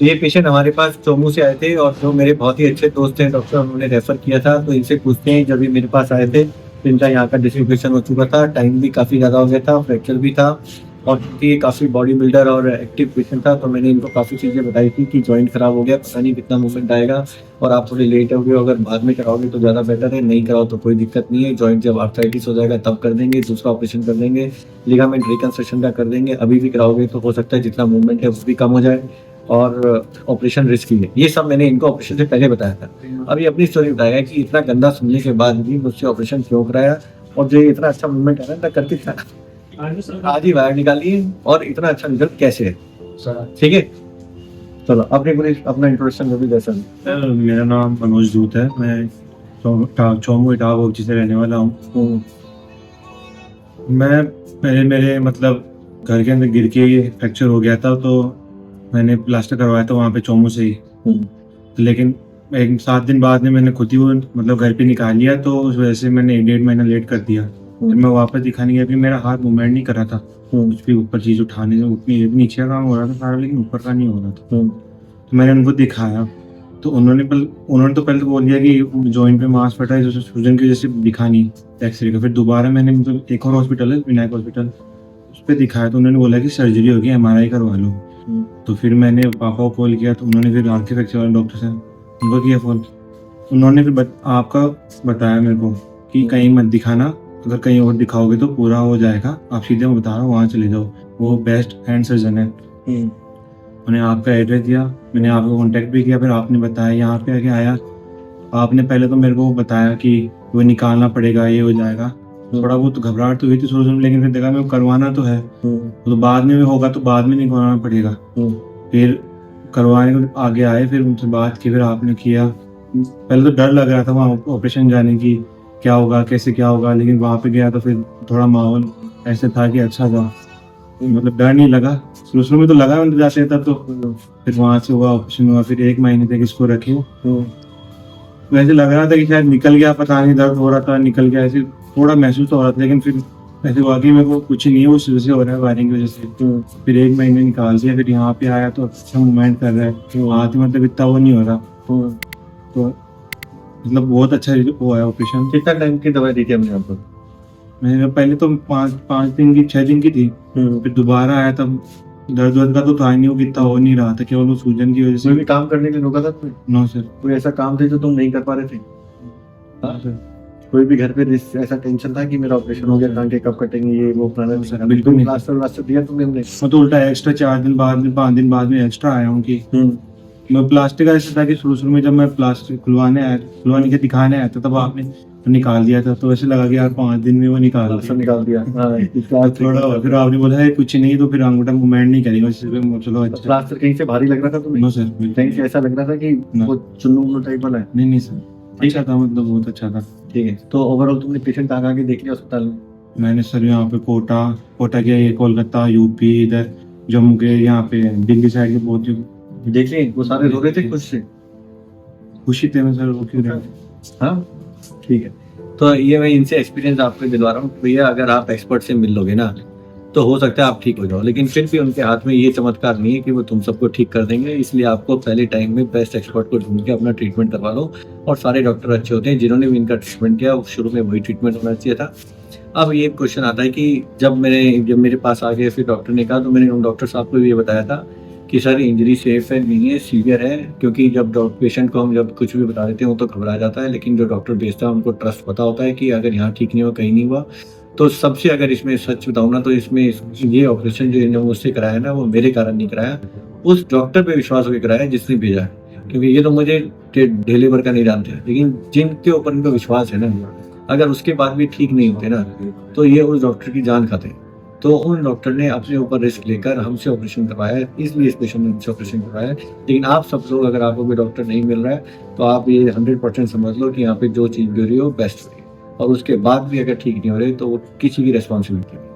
ये पेशेंट हमारे पास चोमू से आए थे और जो मेरे बहुत ही अच्छे दोस्त हैं डॉक्टर, उन्होंने रेफर किया था। तो इनसे पूछते हैं, जब ये मेरे पास आए थे तो इनका यहाँ का डिसलोकेशन हो चुका था, टाइम भी काफ़ी ज़्यादा हो गया था, फ्रैक्चर भी था और क्योंकि ये काफ़ी बॉडी बिल्डर और एक्टिव पेशेंट था, तो मैंने इनको काफ़ी चीज़ें बताई थी कि जॉइंट खराब हो गया, पता नहीं कितना मूवमेंट आएगा और आप थोड़े लेट हो गए, अगर बाद में कराओगे तो ज़्यादा बेटर है, नहीं कराओ तो कोई दिक्कत नहीं है। जॉइंट जब आर्थराइटिस हो जाएगा तब कर देंगे, दूसरा ऑपरेशन कर देंगे, लिगामेंट रिकंस्ट्रक्शन का कर देंगे। अभी भी कराओगे तो हो सकता है जितना मूवमेंट है वो भी कम हो जाए और ऑपरेशन रिस्की है। ये सब मैंने इनको ऑपरेशन से पहले बताया था। अब ये अपनी स्टोरी बताएगा कि इतना गंदा सुनने के बाद भी मुझसे ऑपरेशन क्यों कराया और जो इतना अच्छा मूवमेंट है ना करके आज ही बाहर निकालिए और इतना अच्छा रिजल्ट कैसे है। ठीक है, चलो अपना इंट्रोडक्शन जो भी दे सकते। मेरा नाम मनोज दूत है। मैं चौमू इटावा बगची से रहने वाला हूँ। मैं पहले मेरे मतलब घर के अंदर गिर के फ्रैक्चर हो गया था, तो मैंने प्लास्टर करवाया था वहाँ पे चौमू से ही। लेकिन 7 दिन बाद में मैंने खुद ही वो मतलब घर पे निकाल लिया, तो उस वजह से मैंने 1.5 महीना लेट कर दिया। फिर मैं वापस दिखाने गया, फिर मेरा हाथ मूवमेंट नहीं कर रहा था, कुछ भी ऊपर चीज़ उठाने से उतनी नीचे का काम हो रहा था सारा, लेकिन ऊपर का नहीं हो रहा था। तो मैंने उनको दिखाया, तो उन्होंने तो पहले तो बोल दिया कि जॉइंट पे मांस फटा है, सूजन की वजह से दिखा नहीं एक्सरे का। फिर दोबारा मैंने मतलब एक और हॉस्पिटल है विनायक हॉस्पिटल, उस पर दिखाया, तो उन्होंने बोला कि सर्जरी होगी, MRI करवा लो। तो फिर मैंने पापा को कॉल किया, तो उन्होंने फिर आंखें फ्रैक्चर वाले डॉक्टर से उनको किया फ़ोन। उन्होंने फिर आपका बताया मेरे को कि कहीं मत दिखाना, अगर कहीं और दिखाओगे तो पूरा हो जाएगा, आप सीधे मैं बता रहा हूँ वहाँ चले जाओ, वो बेस्ट हैंड सर्जन है। उन्हें आपका एड्रेस दिया, मैंने आपको कांटेक्ट भी किया, फिर आपने बताया यहाँ पे आके आया। आपने पहले तो मेरे को बताया कि वो निकालना पड़ेगा, ये हो जाएगा। थोड़ा बहुत घबराहट तो हुई थी शुरू में, लेकिन फिर देखा मैं करवाना तो है, तो बाद में भी होगा तो बाद में निकलवाना पड़ेगा। फिर करवाने को आगे आए, फिर उनसे बात की, फिर आपने किया। पहले तो डर लग रहा था वहाँ ऑपरेशन जाने की, क्या होगा कैसे क्या होगा, लेकिन वहाँ पे गया तो फिर थोड़ा माहौल ऐसे था कि अच्छा था, मतलब डर नहीं लगा। शुरू में तो लगा अंदर जाते तब, तो फिर वहाँ से हुआ ऑपरेशन हुआ, फिर 1 महीने तक इसको रखे। वैसे लग रहा था कि शायद निकल गया, पता नहीं दर्द हो रहा था, निकल गया, ऐसे थोड़ा महसूस हो रहा था, लेकिन फिर ऐसे वाकई मेरे को कुछ नहीं है, उस वजह से हो रहा है वायरिंग की वजह से। फिर 1 महीने निकाल दिया, फिर यहाँ पे आया तो अच्छा मूवमेंट कर रहा है, हाथ मतलब इतना वो नहीं हो रहा, तो मतलब बहुत अच्छा हुआ है ऑपरेशन। कितना टाइम की दवाई दी थी हमने आपको? मैंने पहले तो 5 दिन की 6 दिन की थी, फिर दोबारा आया तब दर्द वर्द का तो था नहीं, वो कितना हो नहीं रहा था, केवल वो सूजन की वजह से। कोई भी काम करने के लिए रोका था तुम्हें? No sir. कोई ऐसा काम थे जो तुम नहीं कर पा रहे थे? हाँ सर। कोई भी घर पे ऐसा टेंशन था कि मेरा ऑपरेशन हो गया, टांगे कब कटेंगे, ये वो पुराना? सर बिल्कुल नहीं। प्लास्टर दिया तुमने? मैं तो उल्टा एक्स्ट्रा 4 दिन बाद में 5 दिन बाद में एक्स्ट्रा आया हूँ कि मैं प्लास्टिक का ऐसा था कि शुरू में जब मैं प्लास्टिक खुलवाने के दिखाने आया था, तब आपने निकाल दिया था, तो ऐसे लगा कि यार 5 दिन में वो निकाल दिया। थोड़ा फिर आपने बोला है कुछ नहीं, तो फिर अंगूठा मूवमेंट नहीं करेगा, चलो अच्छा। प्लास्टर कहीं से भारी लग रहा था तुम्हें? नो सर, कहीं से ऐसा लग रहा था कि वो चुन्नू टाइप वाला है? नहीं सर, अच्छा था, मतलब बहुत अच्छा था। ठीक है, तो ओवरऑल तुमने पेशेंट कहाँ के देख लिया अस्पताल में? मैंने सर यहाँ पे कोटा के, कोलकाता, यूपी, इधर जम्मू के, यहाँ पे दिल्ली साइड के बहुत देख लिए। वो सारे रो रहे थे खुश से? खुशी थे मैं सर, वो क्यों रहे? हाँ ठीक है, तो ये मैं इनसे एक्सपीरियंस आपको दिलवा रहा हूँ। भैया अगर आप एक्सपर्ट से मिल लोगे ना तो हो सकता है आप ठीक हो जाओ, लेकिन फिर भी उनके हाथ में ये चमत्कार नहीं है कि वो तुम सबको ठीक कर देंगे। इसलिए आपको पहले टाइम में बेस्ट एक्सपर्ट को ढूंढ के अपना ट्रीटमेंट करवा लो। और सारे डॉक्टर अच्छे होते हैं, जिन्होंने भी इनका ट्रीटमेंट किया शुरू में वही ट्रीटमेंट होना चाहिए था। अब ये क्वेश्चन आता है कि जब मेरे पास आ गए, फिर डॉक्टर ने कहा, तो मैंने उन डॉक्टर साहब को ये बताया था कि सर इंजरी सेफ है, नहीं है, सीवियर है। क्योंकि जब पेशेंट को हम जब कुछ भी बता देते हैं वो तो घबरा जाता है, लेकिन जो डॉक्टर भेजता है उनको ट्रस्ट पता होता है कि अगर यहाँ ठीक नहीं हुआ, कहीं नहीं हुआ। तो सबसे अगर इसमें सच बताऊँ ना, तो इसमें ये ऑपरेशन जो इन्होंने मुझसे कराया ना, वो मेरे कारण नहीं कराया, उस डॉक्टर पे विश्वास होकर कराया जिसने भेजा है। क्योंकि ये तो मुझे ढेले भर का नहीं जानते, लेकिन जिनके ऊपर इनको विश्वास है ना, अगर उसके बाद भी ठीक नहीं होते ना, तो ये उस डॉक्टर की जान खाते हैं। तो उन डॉक्टर ने अपने ऊपर रिस्क लेकर हमसे ऑपरेशन करवाया है, इसलिए इस पेशेंट ने हमसे ऑपरेशन करवाया है। लेकिन आप सब लोग, अगर आपको कोई डॉक्टर नहीं मिल रहा है, तो आप ये 100% समझ लो कि यहाँ पे जो चीज़ भी हो रही है वो बेस्ट हो रही है, और उसके बाद भी अगर ठीक नहीं हो रही तो वो किसी की रिस्पॉन्सिबिलिटी नहीं है।